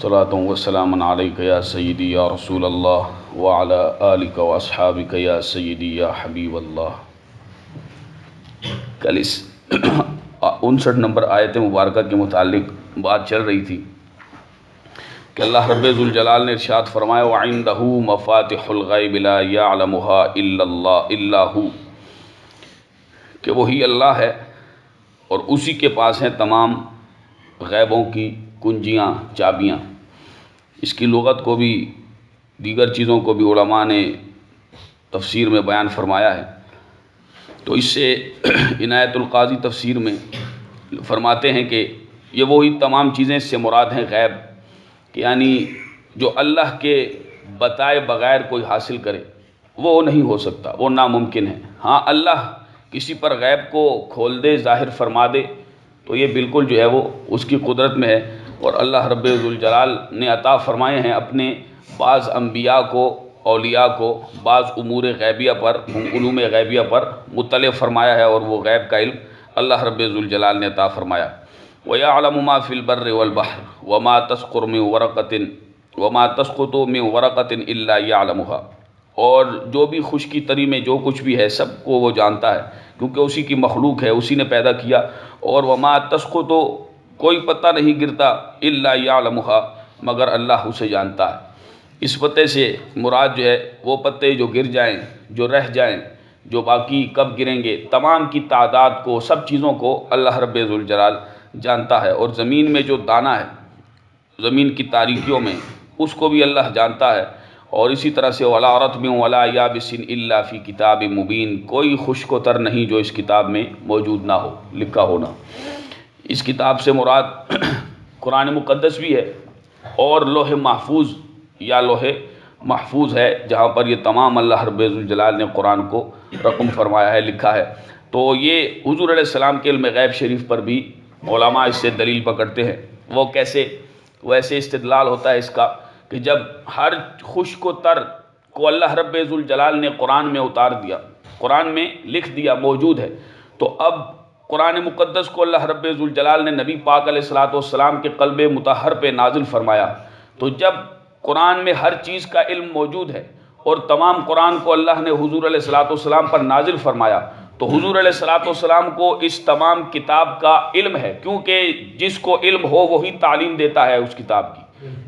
صلاۃ و سلام علیک یا سیدی یا رسول اللہ وعلی آلک و اصحابک یا سیدی یا حبیب اللہ۔ کل اس 59 نمبر آیت مبارکہ کے متعلق بات چل رہی تھی کہ اللہ رب ذوالجلال نے ارشاد فرمایا وَعِندَهُ مَفَاتِحُ الْغَيْبِ لَا يَعْلَمُهَا إِلَّا هُوَ، کہ وہی اللہ ہے اور اسی کے پاس ہیں تمام غیبوں کی کنجیاں، چابیاں۔ اس کی لغت کو بھی دیگر چیزوں کو بھی علماء نے تفسیر میں بیان فرمایا ہے۔ تو اس سے عنایت القاضی تفسیر میں فرماتے ہیں کہ یہ وہی تمام چیزیں اس سے مراد ہیں غیب، کہ یعنی جو اللہ کے بتائے بغیر کوئی حاصل کرے وہ نہیں ہو سکتا، وہ ناممکن ہے۔ ہاں اللہ کسی پر غیب کو کھول دے، ظاہر فرما دے تو یہ بالکل جو ہے وہ اس کی قدرت میں ہے، اور اللہ رب ذوالجلال نے عطا فرمائے ہیں اپنے بعض انبیاء کو، اولیاء کو بعض امور غیبیہ پر، علوم غیبیہ پر مطلع فرمایا ہے، اور وہ غیب کا علم اللہ رب ذوالجلال نے عطا فرمایا۔ وَيَعْلَمُ مَا فِي الْبَرِّ وَالْبَحْرِ وَمَا تَسْقُطُ مِن وَرَقَةٍ إِلَّا يَعْلَمُهَا، اور جو بھی خشکی تری میں جو کچھ بھی ہے سب کو وہ جانتا ہے، کیونکہ اسی کی مخلوق ہے، اسی نے پیدا کیا۔ اور وما تسقط، کوئی پتہ نہیں گرتا، الا یعلمها، مگر اللہ اسے جانتا ہے۔ اس پتے سے مراد جو ہے وہ پتے جو گر جائیں، جو رہ جائیں، جو باقی کب گریں گے، تمام کی تعداد کو، سب چیزوں کو اللہ رب ذوالجلال جانتا ہے۔ اور زمین میں جو دانہ ہے، زمین کی تاریکیوں میں، اس کو بھی اللہ جانتا ہے۔ اور اسی طرح سے وَلَا رَطْبٍ وَلَا يَابِسٍ إِلَّا فِي كِتَابٍ مُبِينٍ، کوئی خشک و تر نہیں جو اس کتاب میں موجود نہ ہو، لکھا ہونا۔ اس کتاب سے مراد قرآن مقدس بھی ہے، اور لوح محفوظ یا لوح محفوظ ہے، جہاں پر یہ تمام اللہ رب ذوالجلال نے قرآن کو رقم فرمایا ہے، لکھا ہے۔ تو یہ حضور علیہ السلام کے علم غیب شریف پر بھی علماء اس سے دلیل پکڑتے ہیں۔ وہ کیسے؟ ویسے استدلال ہوتا ہے اس کا کہ جب ہر خشک و تر کو اللہ رب ذوالجلال نے قرآن میں اتار دیا، قرآن میں لکھ دیا، موجود ہے، تو اب قرآن مقدس کو اللہ رب ذوالجلال نے نبی پاک علیہ الصلاۃ والسلام کے قلب مطہر پہ نازل فرمایا۔ تو جب قرآن میں ہر چیز کا علم موجود ہے اور تمام قرآن کو اللہ نے حضور علیہ الصلاۃ والسلام پر نازل فرمایا، تو حضور علیہ الصلاۃ والسلام کو اس تمام کتاب کا علم ہے، کیونکہ جس کو علم ہو وہی تعلیم دیتا ہے اس کتاب کی۔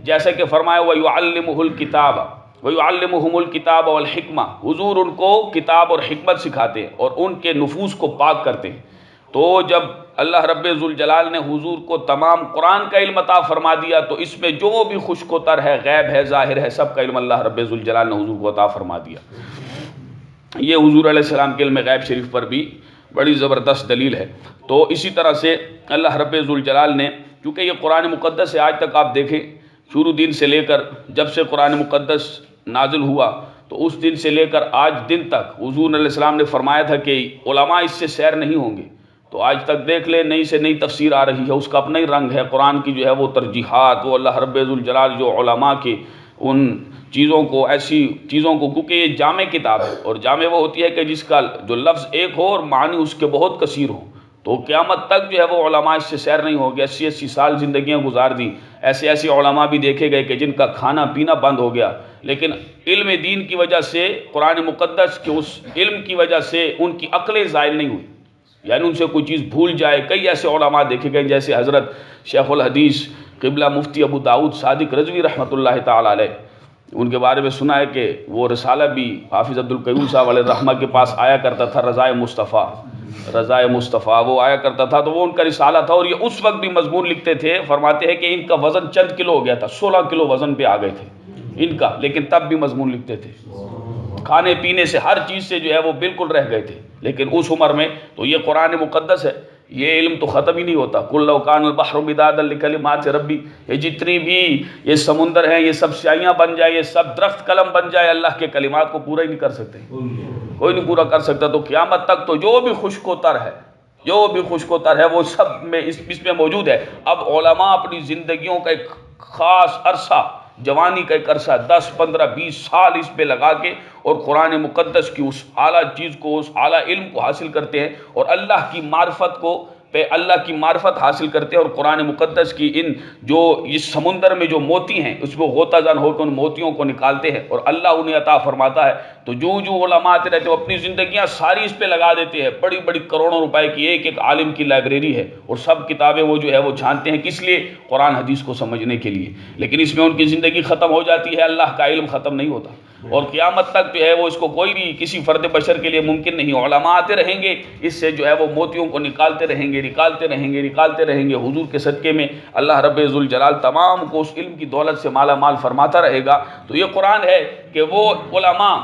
جیسے کہ فرمایا وَيُعَلِّمُهُ الْكِتَابَ وَيُعَلِّمُهُمُ الْكِتَابَ وَالْحِكْمَةَ، حضور ان کو کتاب اور حکمت سکھاتے ہیں اور ان کے نفوس کو پاک کرتے ہیں۔ تو جب اللہ رب ذوالجلال نے حضور کو تمام قرآن کا علم عطا فرما دیا، تو اس میں جو بھی خشک و تر ہے، غیب ہے، ظاہر ہے، سب کا علم اللہ رب ذوالجلال نے حضور کو عطا فرما دیا۔ یہ حضور علیہ السلام کے علم غیب شریف پر بھی بڑی زبردست دلیل ہے۔ تو اسی طرح سے اللہ رب ذوالجلال نے، کیونکہ یہ قرآن مقدس ہے، آج تک آپ دیکھیں شروع دن سے لے کر جب سے قرآن مقدس نازل ہوا تو اس دن سے لے کر آج دن تک حضور علیہ السلام نے فرمایا تھا کہ علماء اس سے سیر نہیں ہوں گے۔ تو آج تک دیکھ لیں، نئی سے نئی تفسیر آ رہی ہے، اس کا اپنا ہی رنگ ہے۔ قرآن کی جو ہے وہ ترجیحات، وہ اللہ رب ذوالجلال جو علماء کے ان چیزوں کو، ایسی چیزوں کو، کیونکہ یہ جامع کتاب ہے، اور جامع وہ ہوتی ہے کہ جس کا جو لفظ ایک ہو اور معنی اس کے بہت کثیر ہوں۔ تو قیامت تک جو ہے وہ علماء اس سے سیر نہیں ہوگے۔ 80 سال زندگیاں گزار دی، ایسے علماء بھی دیکھے گئے کہ جن کا کھانا پینا بند ہو گیا، لیکن علم دین کی وجہ سے، قرآن مقدس کے اس علم کی وجہ سے ان کی عقلیں زائل نہیں ہوئی، یعنی ان سے کوئی چیز بھول جائے۔ کئی ایسے علماء دیکھے گئے، جیسے حضرت شیخ الحدیث قبلہ مفتی ابو داؤد صادق رضوی رحمۃ اللہ تعالی علیہ، ان کے بارے میں سنا ہے کہ وہ رسالہ بھی حافظ عبدالقیوم صاحب علیہ الرحمہ کے پاس آیا کرتا تھا، رضائے مصطفیٰ وہ آیا کرتا تھا، تو وہ ان کا رسالہ تھا، اور یہ اس وقت بھی مضمون لکھتے تھے۔ فرماتے ہیں کہ ان کا وزن چند کلو ہو گیا تھا، 16 کلو وزن پہ آ گئے تھے ان کا، لیکن تب بھی مضمون لکھتے تھے۔ کھانے پینے سے، ہر چیز سے جو ہے وہ بالکل رہ گئے تھے، لیکن اس عمر میں۔ تو یہ قرآن مقدس ہے، یہ علم تو ختم ہی نہیں ہوتا۔ قُل لَوْ كَانَ الْبَحْرُ مِدَادًا لِكَلِمَاتِ رَبِّي، یہ جتنی بھی یہ سمندر ہیں، یہ سب سیاہیاں بن جائے، یہ سب درخت قلم بن جائے، اللہ کے کلمات کو پورا ہی نہیں کر سکتے، کوئی نہیں پورا کر سکتا۔ تو قیامت تک تو جو بھی خشک و تر ہے، جو بھی خشک و تر ہے، وہ سب میں اس میں موجود ہے۔ اب علماء اپنی زندگیوں کا ایک خاص عرصہ، جوانی کا ایک عرصہ 10 15 20 سال اس پہ لگا کے اور قرآن مقدس کی اس اعلیٰ چیز کو، اس اعلیٰ علم کو حاصل کرتے ہیں، اور اللہ کی معرفت کو پہ اللہ کی معرفت حاصل کرتے ہیں اور قرآن مقدس کی ان جو اس سمندر میں جو موتی ہیں اس کو غوطہ زن ہو کے ان موتیوں کو نکالتے ہیں اور اللہ انہیں عطا فرماتا ہے. تو جو علماء آتے رہتے ہیں وہ اپنی زندگیاں ساری اس پہ لگا دیتے ہیں. بڑی بڑی کروڑوں روپے کی ایک ایک عالم کی لائبریری ہے اور سب کتابیں وہ جو ہے وہ چھانتے ہیں. کس لیے؟ قرآن حدیث کو سمجھنے کے لیے. لیکن اس میں ان کی زندگی ختم ہو جاتی ہے، اللہ کا علم ختم نہیں ہوتا اور قیامت تک جو ہے وہ اس کو کوئی بھی کسی فرد بشر کے لیے ممکن نہیں. علماء آتے رہیں گے، اس سے جو ہے وہ موتیوں کو نکالتے رہیں گے، نکالتے رہیں گے، نکالتے رہیں گے. حضور کے صدقے میں اللہ رب ذوالجلال تمام کو اس علم کی دولت سے مالا مال فرماتا رہے گا. تو یہ قرآن ہے کہ وہ علماء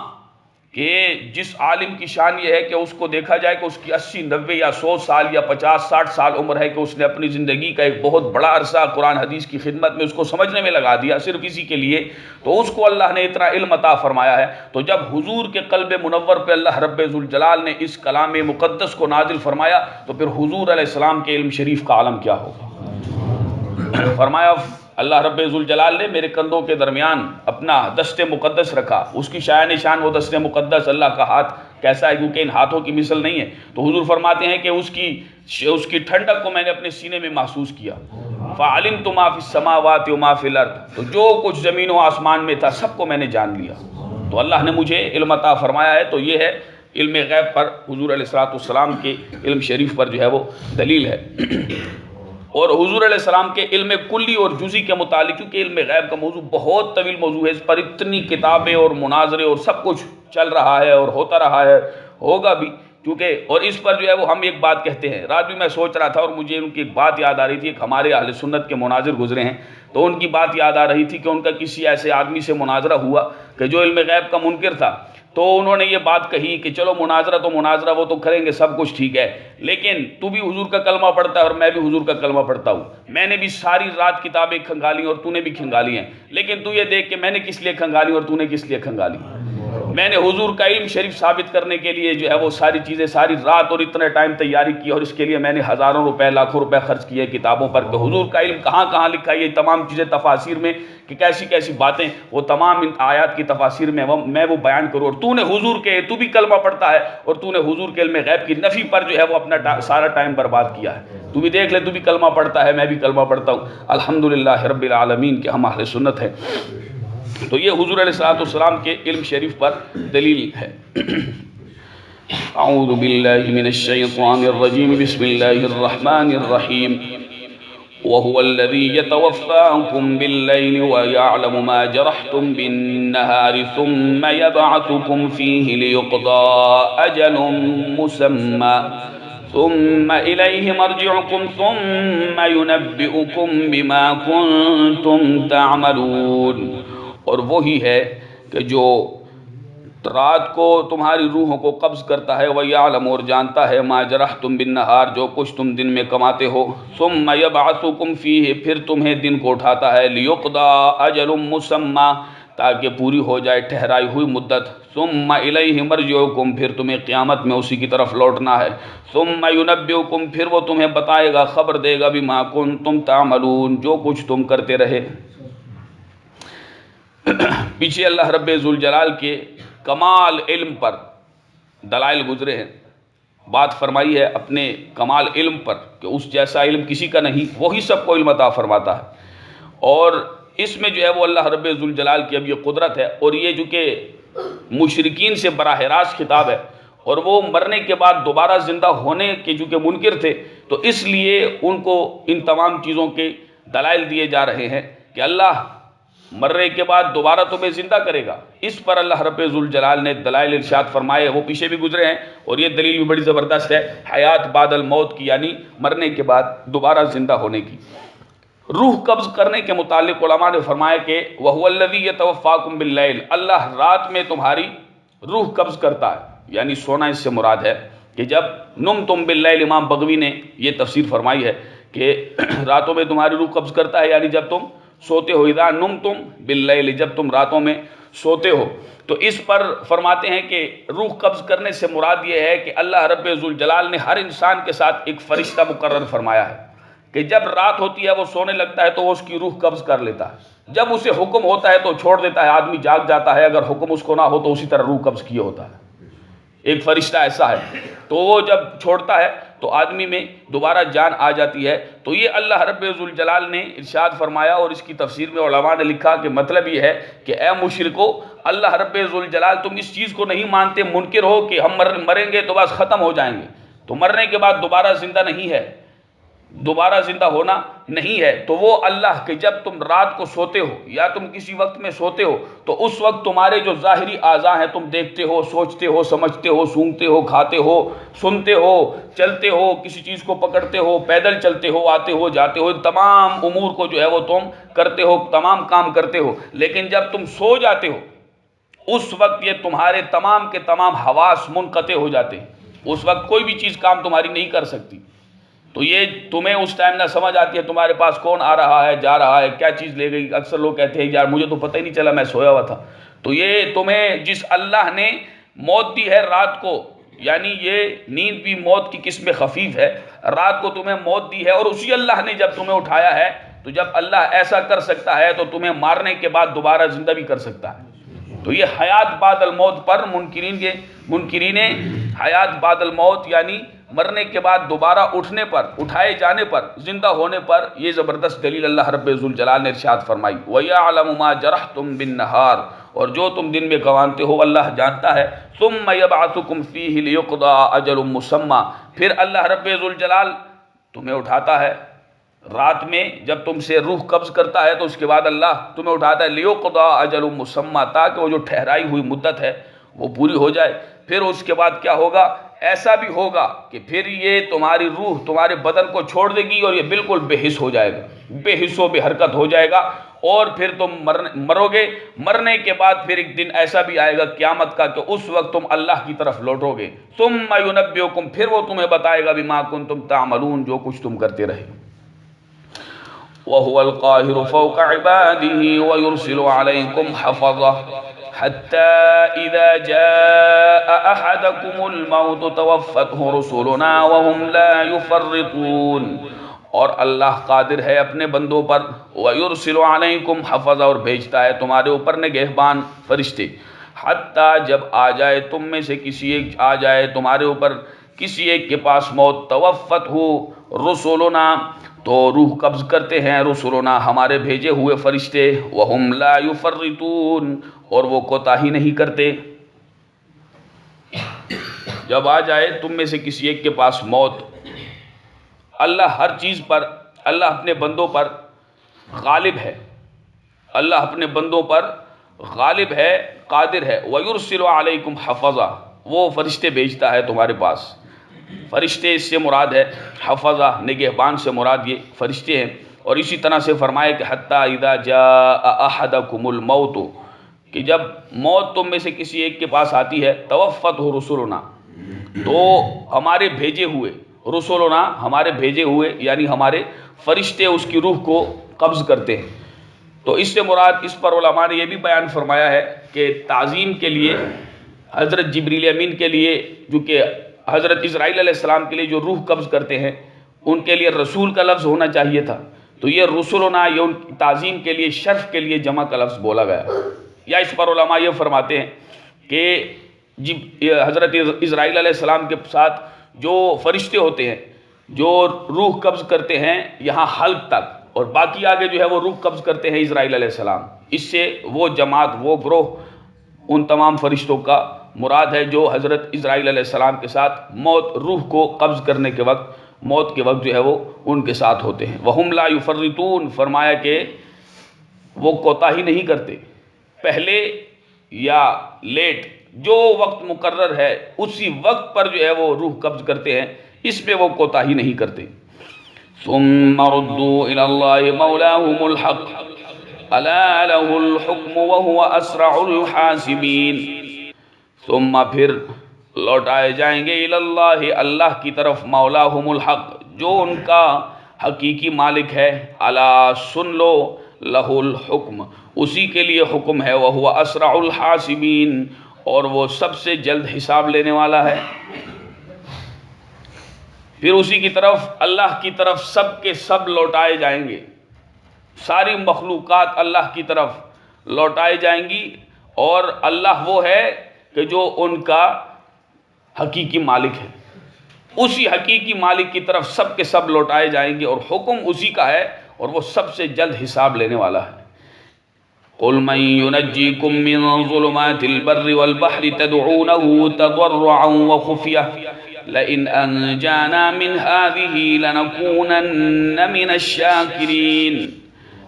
کہ جس عالم کی شان یہ ہے کہ اس کو دیکھا جائے کہ اس کی 80 90 یا 100 سال یا 50 60 سال عمر ہے کہ اس نے اپنی زندگی کا ایک بہت بڑا عرصہ قرآن حدیث کی خدمت میں اس کو سمجھنے میں لگا دیا صرف اسی کے لیے. تو اس کو اللہ نے اتنا علم عطا فرمایا ہے. تو جب حضور کے قلب منور پہ اللہ رب ذوالجلال نے اس کلام مقدس کو نازل فرمایا تو پھر حضور علیہ السلام کے علم شریف کا عالم کیا ہوگا. فرمایا اللہ رب ذوالجلال نے میرے کندھوں کے درمیان اپنا دست مقدس رکھا. اس کی شایان شان وہ دست مقدس، اللہ کا ہاتھ کیسا ہے کیونکہ ان ہاتھوں کی مثل نہیں ہے. تو حضور فرماتے ہیں کہ اس کی ٹھنڈک کو میں نے اپنے سینے میں محسوس کیا. فعلمت ما فی السماوات وما فی الارض، تو جو کچھ زمین و آسمان میں تھا سب کو میں نے جان لیا. تو اللہ نے مجھے علم عطا فرمایا ہے. تو یہ ہے علم غیب پر حضور علیہ الصلوۃ والسلام کے علم شریف پر جو ہے وہ دلیل ہے. اور حضور علیہ السلام کے علم کلی اور جزی کے متعلق، کیونکہ علم غیب کا موضوع بہت طویل موضوع ہے، اس پر اتنی کتابیں اور مناظرے اور سب کچھ چل رہا ہے اور ہوتا رہا ہے، ہوگا بھی. کیونکہ اور اس پر جو ہے وہ ہم ایک بات کہتے ہیں. رات بھی میں سوچ رہا تھا اور مجھے ان کی ایک بات یاد آ رہی تھی. ایک ہمارے اہل سنت کے مناظر گزرے ہیں تو ان کی بات یاد آ رہی تھی کہ ان کا کسی ایسے آدمی سے مناظرہ ہوا کہ جو علم غیب کا منکر تھا. تو انہوں نے یہ بات کہی کہ چلو مناظرہ تو مناظرہ وہ تو کریں گے، سب کچھ ٹھیک ہے، لیکن تو بھی حضور کا کلمہ پڑھتا ہے اور میں بھی حضور کا کلمہ پڑھتا ہوں. میں نے بھی ساری رات کتابیں کھنگالی اور تو نے بھی کھنگالی ہیں، لیکن تو یہ دیکھ کہ میں نے کس لیے کھنگالی اور تو نے کس لیے کھنگالی. میں نے حضور کا علم شریف ثابت کرنے کے لیے جو ہے وہ ساری چیزیں ساری رات اور اتنے ٹائم تیاری کی اور اس کے لیے میں نے ہزاروں روپے لاکھوں روپے خرچ کیے کتابوں پر کہ حضور کا علم کہاں کہاں لکھا ہے. یہ تمام چیزیں تفاسیر میں کہ کیسی کیسی باتیں، وہ تمام ان آیات کی تفاسیر میں میں وہ بیان کروں. اور تو نے حضور کے، تو بھی کلمہ پڑھتا ہے اور تو نے حضور کے علم غیب کی نفی پر جو ہے وہ اپنا سارا ٹائم برباد کیا ہے. تو بھی دیکھ لے، تو بھی کلمہ پڑھتا ہے، میں بھی کلمہ پڑھتا ہوں. الحمدللہ رب العالمین کہ ہم اہل سنت ہیں. تو یہ حضور علیہ الصلوۃ والسلام کے علم شریف پر دلیل ہے. اعوذ باللہ من الشیطان الرجیم، بسم اللہ الرحمن الرحیم. وهو الذي يتوفاكم بالليل ويعلم ما جرحتم بالنهار ثم يبعثكم فيه ليقضى أجل مسمى ثم إليه مرجعكم ثم ينبئكم بما كنتم تعملون. اور وہی ہے کہ جو رات کو تمہاری روحوں کو قبض کرتا ہے، وَيَعْلَمُ اور جانتا ہے، مَا جَرَحْتُمْ بِالنَّهَارِ جو کچھ تم دن میں کماتے ہو، ثُمَّ يَبْعَثُكُمْ فِيهِ پھر تمہیں دن کو اٹھاتا ہے، لِيُقْضَى أَجَلٌ مُّسَمًّى تاکہ پوری ہو جائے ٹھہرائی ہوئی مدت، ثُمَّ إِلَيْهِ مَرْجِعُكُمْ پھر تمہیں قیامت میں اسی کی طرف لوٹنا ہے، ثُمَّ يُنَبِّئُكُمْ پھر وہ تمہیں بتائے گا، خبر دے گا، بِمَا كُنتُمْ تَعْمَلُونَ جو کچھ تم کرتے رہے. پیچھے اللہ رب ذوالجلال کے کمال علم پر دلائل گزرے ہیں. بات فرمائی ہے اپنے کمال علم پر کہ اس جیسا علم کسی کا نہیں، وہی سب کو علم عطا فرماتا ہے. اور اس میں جو ہے وہ اللہ رب ذوالجلال کی اب یہ قدرت ہے. اور یہ جو کہ مشرکین سے براہ راست خطاب ہے اور وہ مرنے کے بعد دوبارہ زندہ ہونے کے جو کہ منکر تھے، تو اس لیے ان کو ان تمام چیزوں کے دلائل دیے جا رہے ہیں کہ اللہ مرنے کے بعد دوبارہ تمہیں زندہ کرے گا. اس پر اللہ رب ذوالجلال نے دلائل ارشاد فرمائے، وہ پیچھے بھی گزرے ہیں اور یہ دلیل بھی بڑی زبردست ہے، حیات بعد الموت کی، یعنی مرنے کے بعد دوبارہ زندہ ہونے کی. روح قبض کرنے کے متعلق علماء نے فرمایا کہ وَهُوَ الَّذِي يَتَوَفَّاكُمْ بِاللَّيْلِ اللہ رات میں تمہاری روح قبض کرتا ہے، یعنی سونا اس سے مراد ہے کہ جب نمتم باللیل، امام بغوی نے یہ تفسیر فرمائی ہے کہ راتوں میں تمہاری روح قبض کرتا ہے، یعنی جب تم سوتے ہو، اذا نمتم باللیل جب تم راتوں میں سوتے ہو. تو اس پر فرماتے ہیں کہ روح قبض کرنے سے مراد یہ ہے کہ اللہ رب ذوالجلال نے ہر انسان کے ساتھ ایک فرشتہ مقرر فرمایا ہے کہ جب رات ہوتی ہے وہ سونے لگتا ہے تو وہ اس کی روح قبض کر لیتا ہے، جب اسے حکم ہوتا ہے تو چھوڑ دیتا ہے، آدمی جاگ جاتا ہے، اگر حکم اس کو نہ ہو تو اسی طرح روح قبض کیے ہوتا ہے. ایک فرشتہ ایسا ہے، تو وہ جب چھوڑتا ہے تو آدمی میں دوبارہ جان آ جاتی ہے۔ تو یہ اللہ رب ذوالجلال نے ارشاد فرمایا، اور اس کی تفسیر میں علماء نے لکھا کہ مطلب یہ ہے کہ اے مشرکو، اللہ رب ذوالجلال تم اس چیز کو نہیں مانتے، منکر ہو کہ ہم مریں گے تو بس ختم ہو جائیں گے، تو مرنے کے بعد دوبارہ زندہ نہیں ہے، دوبارہ زندہ ہونا نہیں ہے۔ تو وہ اللہ کہ جب تم رات کو سوتے ہو یا تم کسی وقت میں سوتے ہو تو اس وقت تمہارے جو ظاہری اعضاء ہیں، تم دیکھتے ہو، سوچتے ہو، سمجھتے ہو، سونگھتے ہو، کھاتے ہو، سنتے ہو، چلتے ہو، کسی چیز کو پکڑتے ہو، پیدل چلتے ہو، آتے ہو، جاتے ہو، تمام امور کو جو ہے وہ تم کرتے ہو، تمام کام کرتے ہو، لیکن جب تم سو جاتے ہو اس وقت یہ تمہارے تمام کے تمام حواس منقطع ہو جاتے ہیں، اس وقت کوئی بھی چیز کام تمہاری نہیں کر سکتی۔ تو یہ تمہیں اس ٹائم نہ سمجھ آتی ہے تمہارے پاس کون آ رہا ہے، جا رہا ہے، کیا چیز لے گئی۔ اکثر لوگ کہتے ہیں یار مجھے تو پتہ ہی نہیں چلا، میں سویا ہوا تھا۔ تو یہ تمہیں جس اللہ نے موت دی ہے رات کو، یعنی یہ نیند بھی موت کی قسم خفیف ہے، رات کو تمہیں موت دی ہے، اور اسی اللہ نے جب تمہیں اٹھایا ہے، تو جب اللہ ایسا کر سکتا ہے تو تمہیں مارنے کے بعد دوبارہ زندہ بھی کر سکتا ہے۔ تو یہ حیات بعد الموت پر منکرین حیات بعد الموت، یعنی مرنے کے بعد دوبارہ اٹھنے پر، اٹھائے جانے پر، زندہ ہونے پر، یہ زبردست دلیل اللہ رب ذوالجلال نے ارشاد فرمائی۔ وَيَعْلَمُ مَا جَرَحْتُم بِالنَّهَارِ، اور جو تم دن میں گنواتے ہو اللہ جانتا ہے۔ ثُمَّ يَبْعَثُكُمْ فِيهِ لِيُقْضَىٰ أَجَلٌ مُّسَمًّى، پھر اللہ رب ذوالجلال تمہیں اٹھاتا ہے رات میں، جب تم سے روح قبض کرتا ہے تو اس کے بعد اللہ تمہیں اٹھاتا ہے لِيُقْضَىٰ أَجَلٌ مُّسَمًّى، تاکہ وہ جو ٹھہرائی ہوئی مدت ہے وہ پوری ہو جائے۔ پھر اس کے بعد کیا ہوگا؟ ایسا بھی ہوگا کہ پھر یہ تمہاری روح تمہارے بدن کو چھوڑ دے گی اور یہ بالکل بے حس ہو جائے گا، بے حس و بے حرکت ہو جائے گا، اور پھر تم مرو گے۔ مرنے کے بعد پھر ایک دن ایسا بھی آئے گا قیامت کا کہ اس وقت تم اللہ کی طرف لوٹو گے۔ ثُمَّ يُنَبِّئُكُمْ، پھر وہ تمہیں بتائے گا بِمَا كُنتُمْ تَعْمَلُونَ، جو کچھ تم کرتے رہے۔ وَهُوَ الْقَاهِرُ فَوْقَ عِبَادِهِ وَيُرْسِلُ عَلَيْكُمْ حَفَظَةً حَتَّى إِذَا جَاءَ أَحَدَكُمُ الْمَوْتُ تَوَفَّتْهُ رُسُلُنَا وَهُمْ لَا يُفَرِّطُونَ، اور اللہ قادر ہے اپنے بندوں پر، وَيُرْسِلُ عَلَيْكُمْ حَفَظًا، اور بھیجتا ہے تمہارے اوپر نگہبان فرشتے، حتیٰ جب آ جائے تم میں سے کسی ایک، آ جائے تمہارے اوپر کسی ایک کے پاس موت، توفت ہو رسولنا، تو روح قبض کرتے ہیں رسولنا، ہمارے بھیجے ہوئے فرشتے، وہم لا یفرطون، اور وہ کوتاہی نہیں کرتے۔ جب آ جائے تم میں سے کسی ایک کے پاس موت، اللہ ہر چیز پر، اللہ اپنے بندوں پر غالب ہے، اللہ اپنے بندوں پر غالب ہے، قادر ہے۔ وَيُرْسِلُ عَلَيْكُمْ حَفَظًا، وہ فرشتے بھیجتا ہے تمہارے پاس۔ فرشتے اس سے مراد ہے، حفظہ نگہبان سے مراد یہ فرشتے ہیں۔ اور اسی طرح سے فرمائے کہ حتیٰ اذا جاء احدکم الموت، کہ جب موت تم میں سے کسی ایک کے پاس آتی ہے، توفته رسلنا، تو ہمارے بھیجے ہوئے، رسولنا ہمارے بھیجے ہوئے یعنی ہمارے فرشتے اس کی روح کو قبض کرتے ہیں۔ تو اس سے مراد، اس پر علماء نے یہ بھی بیان فرمایا ہے کہ تعظیم کے لیے حضرت جبریل امین کے لیے، جو کہ حضرت اسرائیل علیہ السلام کے لیے جو روح قبض کرتے ہیں، ان کے لیے رسول کا لفظ ہونا چاہیے تھا، تو یہ رسولنا، یہ ان کی تعظیم کے لیے، شرف کے لیے جمع کا لفظ بولا گیا۔ یا اس پر علماء یہ فرماتے ہیں کہ حضرت اسرائیل علیہ السلام کے ساتھ جو فرشتے ہوتے ہیں جو روح قبض کرتے ہیں یہاں حلق تک، اور باقی آگے جو ہے وہ روح قبض کرتے ہیں اسرائیل علیہ السلام، اس سے وہ جماعت، وہ گروہ ان تمام فرشتوں کا مراد ہے جو حضرت اسرائیل علیہ السلام کے ساتھ موت، روح کو قبض کرنے کے وقت، موت کے وقت جو ہے وہ ان کے ساتھ ہوتے ہیں۔ وَهُمْ لَا يُفَرِّطُونَ، فرمایا کہ وہ کوتاہی نہیں کرتے، پہلے یا لیٹ، جو وقت مقرر ہے اسی وقت پر جو ہے وہ روح قبض کرتے ہیں، اس پہ وہ کوتاہی نہیں کرتے۔ ثُمَّ رُدُّوا إِلَى اللَّهِ مَوْلَاهُمُ الْحَقِّ أَلَا لَهُ الْحُكْمُ وَهُوَ أَسْرَعُ الْحَاسِبِينَ، ثم پھر لوٹائے جائیں گے الی اللہ، اللہ کی طرف، مولاہم الحق، جو ان کا حقیقی مالک ہے، الا سن لو، لہ الحکم، اسی کے لیے حکم ہے، وہو اسرع الحاسبین، اور وہ سب سے جلد حساب لینے والا ہے۔ پھر اسی کی طرف، اللہ کی طرف سب کے سب لوٹائے جائیں گے، ساری مخلوقات اللہ کی طرف لوٹائے جائیں گی، اور اللہ وہ ہے کہ جو ان کا حقیقی مالک ہے۔ اسی حقیقی مالک کی طرف سب کے سب لوٹائے جائیں گے، اور حکم اسی کا ہے، اور وہ سب سے جلد حساب لینے والا ہے۔ قل من ينجيكم من ظلمات البر والبحر تدعونه تضرعا وخفية لئن أنجانا من هذه لنكونن من الشاكرين۔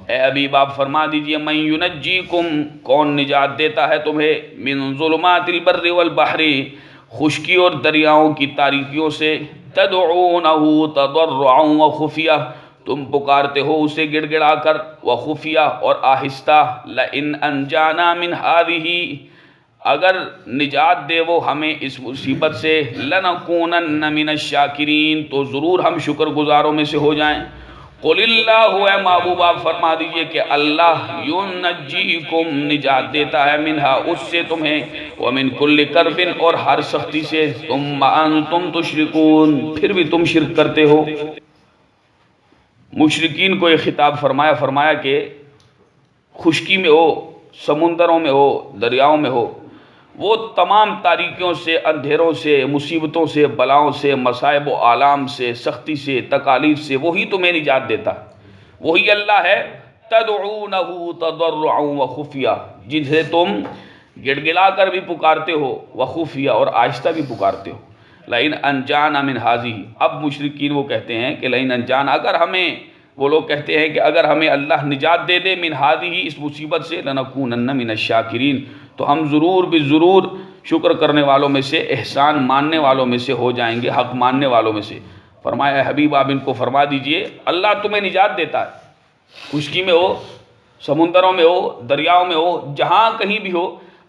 اے حبیب آپ فرما دیجئے، من ينجيكم، کون نجات دیتا ہے تمہیں، من ظلمات البر والبحر، خشکی اور دریاؤں کی تاریکیوں سے، تدعونه تضرعا وخفية، تم پکارتے ہو اسے گڑ گڑا کر، وخفیہ اور آہستہ، لئن انجانا من هذه، اگر نجات دے وہ ہمیں اس مصیبت سے، لنکونن من الشاکرین، تو ضرور ہم شکر گزاروں میں سے ہو جائیں۔ قل اللہ، اے محبوب آپ فرما دیجئے کہ اللہ ینجیکم، نجات دیتا ہے، منہا، اس سے تمہیں، ومن کل کرب، اور ہر سختی سے، ثم انتم تشرکون، پھر بھی تم شرک کرتے ہو۔ مشرکین کو یہ خطاب فرمایا کہ خشکی میں ہو، سمندروں میں ہو، دریاؤں میں ہو، وہ تمام تاریکیوں سے، اندھیروں سے، مصیبتوں سے، بلاؤں سے، مصائب و آلام سے، سختی سے، تکالیف سے، وہی تمہیں نجات دیتا ہے، وہی اللہ ہے۔ تدعونہ تضرعا وخفیہ، جسے تم گڑ گڑا کر بھی پکارتے ہو، وخفیہ، اور آہستہ بھی پکارتے ہو۔ لئن انجانا من ہذہ، اب مشرکین وہ کہتے ہیں کہ لئن انجانا، اگر ہمیں، وہ لوگ کہتے ہیں کہ اگر ہمیں اللہ نجات دے دے من ہذہ، اس مصیبت سے، لنکونن من الشاکرین، تو ہم ضرور بضرور شکر کرنے والوں میں سے، احسان ماننے والوں میں سے ہو جائیں گے، حق ماننے والوں میں سے۔ فرمایا حبیب آپ ان کو فرما دیجئے، اللہ تمہیں نجات دیتا ہے، خشکی میں ہو، سمندروں میں ہو، دریاؤں میں ہو، جہاں کہیں بھی ہو،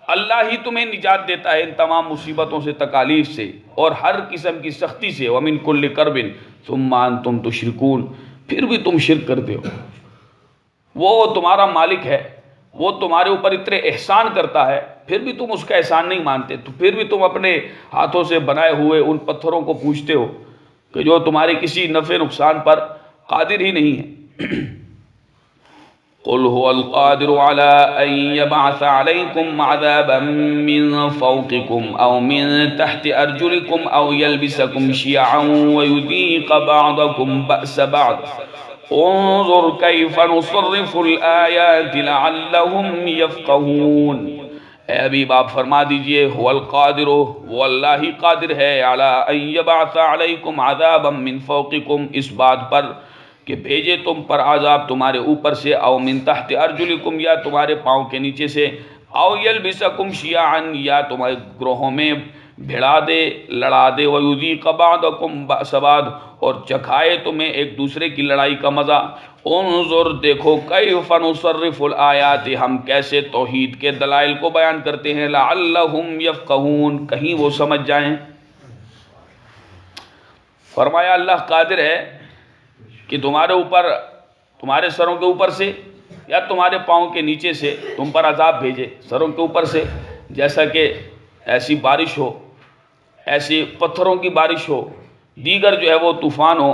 اللہ ہی تمہیں نجات دیتا ہے ان تمام مصیبتوں سے، تکالیف سے، اور ہر قسم کی سختی سے، ومن کل کرب ثم انتم تشرکون، پھر بھی تم شرک کرتے ہو۔ وہ تمہارا مالک ہے، وہ تمہارے اوپر اتنے احسان کرتا ہے، پھر بھی تم اس کا احسان نہیں مانتے، تو پھر بھی تم اپنے ہاتھوں سے بنائے ہوئے ان پتھروں کو پوجتے ہو کہ جو تمہارے کسی نفع نقصان پر قادر ہی نہیں ہے۔ قل هو القادر على أن يبعث عليكم عذابا من فوقكم أو من تحت أرجلكم أو يلبسكم شيعا ويذيق بعضكم بأس بعض انظر كيف نصرف الآيات لعلهم يفقهون۔ اے حبیب آپ فرما دیجئے، هو القادر، وہ اللہ ہی قادر ہے، على أن يبعث عليكم عذابا من فوقكم، اس بات پر کہ بھیجے تم پر عذاب تمہارے اوپر سے، او من تحت ارجلکم، یا تمہارے پاؤں کے نیچے سے، او یلبسکم شیعا، یا تمہارے گروہوں میں بھیڑا دے، لڑا دے، ویذیق بعضکم بأس بعض، اور چکھائے تمہیں ایک دوسرے کی لڑائی کا مزہ۔ انظر، دیکھو، کیف نصرف الآیات، ہم کیسے توحید کے دلائل کو بیان کرتے ہیں، لعلہم یفقہون، کہیں وہ سمجھ جائیں۔ فرمایا اللہ قادر ہے کہ تمہارے اوپر، تمہارے سروں کے اوپر سے یا تمہارے پاؤں کے نیچے سے تم پر عذاب بھیجے، سروں کے اوپر سے، جیسا کہ ایسی بارش ہو، ایسی پتھروں کی بارش ہو، دیگر جو ہے وہ طوفان ہو،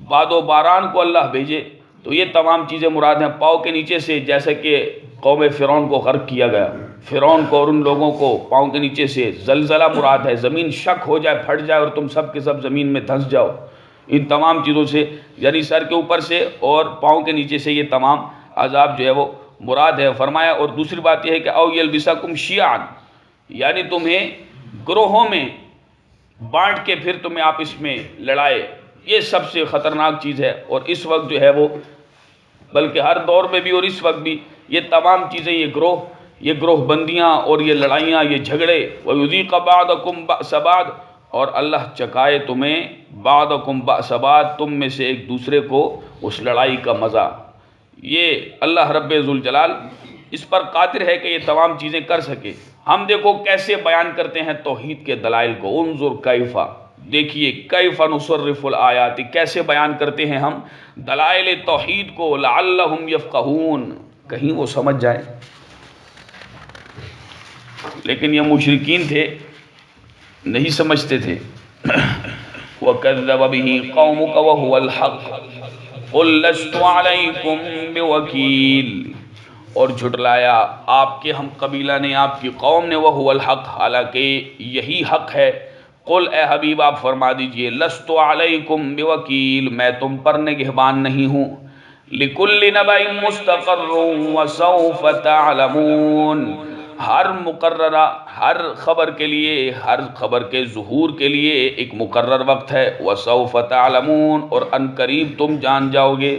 باد و باران کو اللہ بھیجے، تو یہ تمام چیزیں مراد ہیں۔ پاؤں کے نیچے سے، جیسا کہ قوم فرعون کو غرق کیا گیا، فرعون کو اور ان لوگوں کو پاؤں کے نیچے سے زلزلہ مراد ہے، زمین شک ہو جائے، پھٹ جائے، اور تم سب کے سب زمین میں دھنس جاؤ، ان تمام چیزوں سے، یعنی سر کے اوپر سے اور پاؤں کے نیچے سے، یہ تمام عذاب جو ہے وہ مراد ہے۔ فرمایا، اور دوسری بات یہ ہے کہ او یلبسکم شیعا، یعنی تمہیں گروہوں میں بانٹ کے پھر تمہیں آپس میں لڑائے، یہ سب سے خطرناک چیز ہے، اور اس وقت جو ہے وہ، بلکہ ہر دور میں بھی اور اس وقت بھی، یہ تمام چیزیں، یہ گروہ بندیاں اور یہ لڑائیاں، یہ جھگڑے، وَيُذِيقَ بَعْضَكُمْ بَأْسَ بَعْضٍ، اور اللہ چکائے تمہیں بعضکم بأس بعض، تم میں سے ایک دوسرے کو اس لڑائی کا مزہ۔ یہ اللہ رب ذوالجلال اس پر قادر ہے کہ یہ تمام چیزیں کر سکے۔ ہم دیکھو کیسے بیان کرتے ہیں توحید کے دلائل کو، انظر کیفا، دیکھیے، کیف نصرف الآیات، کیسے بیان کرتے ہیں ہم دلائل توحید کو، لعلہم یفقہون، کہیں وہ سمجھ جائیں۔ لیکن یہ مشرکین تھے، نہیں سمجھتے تھے۔ وَكَذَّبَ بِهِ قَوْمُكَ وَهُوَ الْحَقُّ قُلْ لَسْتُ عَلَيْكُمْ بِوَكِيلٍ، اور جھٹلایا آپ کے ہم قبیلہ نے، آپ کی قوم نے، وَهُوَ الْحَقُّ، حالانکہ یہی حق ہے، قل اے حبیب آپ فرما دیجئے لست علیکم بوکیل، میں تم پر نگہبان نہیں ہوں، لکل نبأ مستقر وسوف تعلمون، ہر مقررہ، ہر خبر کے لیے، ہر خبر کے ظہور کے لیے ایک مقرر وقت ہے، وسوف تعلمون، اور ان قریب تم جان جاؤ گے۔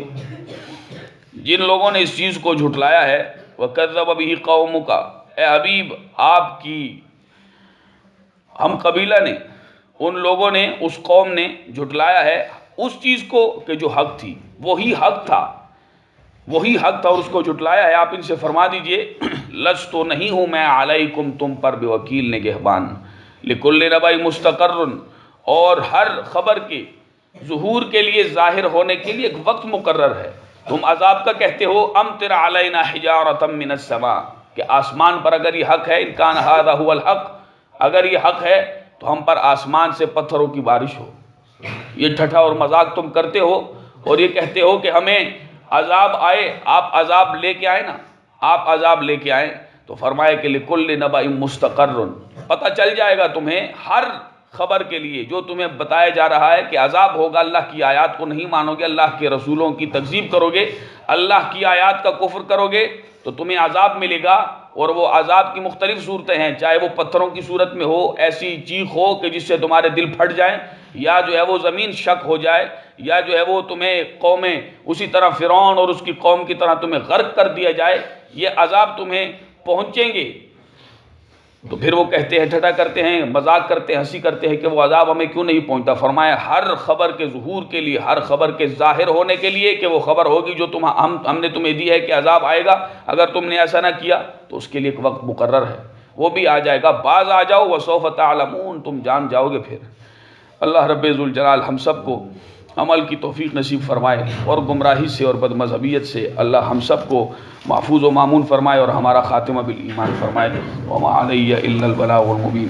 جن لوگوں نے اس چیز کو جھٹلایا ہے، وَكَذَّبَ بِهِ قَوْمُكَ، اے حبیب آپ کی ہم قبیلہ نے، ان لوگوں نے، اس قوم نے جھٹلایا ہے اس چیز کو کہ جو حق تھی، وہی حق تھا، وہی حق تھا، اور اس کو جھٹلایا ہے۔ آپ ان سے فرما دیجئے لست تو نہیں ہوں میں علیکم تم پر بوکیل نگہبان، لکل نبأ مستقر، اور ہر خبر کے ظہور کے لیے، ظاہر ہونے کے لیے ایک وقت مقرر ہے۔ تم عذاب کا کہتے ہو امطر علینا حجارۃ من السماء، کہ آسمان پر اگر یہ حق ہے، ان کان ھذا ھو الحق، اگر یہ حق ہے تو ہم پر آسمان سے پتھروں کی بارش ہو۔ یہ ٹھٹھا اور مذاق تم کرتے ہو اور یہ کہتے ہو کہ ہمیں عذاب آئے، آپ عذاب لے کے آئے نا، آپ عذاب لے کے آئیں، تو فرمائے کہ لکل نبأ مستقر، پتہ چل جائے گا تمہیں ہر خبر کے لیے جو تمہیں بتایا جا رہا ہے کہ عذاب ہوگا، اللہ کی آیات کو نہیں مانو گے، اللہ کے رسولوں کی تکذیب کرو گے، اللہ کی آیات کا کفر کرو گے تو تمہیں عذاب ملے گا۔ اور وہ عذاب کی مختلف صورتیں ہیں، چاہے وہ پتھروں کی صورت میں ہو، ایسی چیخ ہو کہ جس سے تمہارے دل پھٹ جائیں، یا جو ہے وہ زمین شک ہو جائے، یا جو ہے وہ تمہیں قومیں اسی طرح فرعون اور اس کی قوم کی طرح تمہیں غرق کر دیا جائے، یہ عذاب تمہیں پہنچیں گے۔ تو پھر وہ کہتے ہیں، ٹھٹھا کرتے ہیں، مذاق کرتے ہیں، ہنسی کرتے ہیں کہ وہ عذاب ہمیں کیوں نہیں پہنچتا۔ فرمایا ہر خبر کے ظہور کے لیے، ہر خبر کے ظاہر ہونے کے لیے، کہ وہ خبر ہوگی جو ہم نے تمہیں دی ہے کہ عذاب آئے گا، اگر تم نے ایسا نہ کیا تو اس کے لیے ایک وقت مقرر ہے، وہ بھی آ جائے گا، بعض آ جاؤ، وسوف تعلمون، تم جان جاؤ گے پھر۔ اللہ رب ذوالجلال ہم سب کو عمل کی توفیق نصیب فرمائے، اور گمراہی سے اور بد مذہبیت سے اللہ ہم سب کو محفوظ و مامون فرمائے، اور ہمارا خاتمہ بالایمان فرمائے۔ وما علی الا البلاغ المبین۔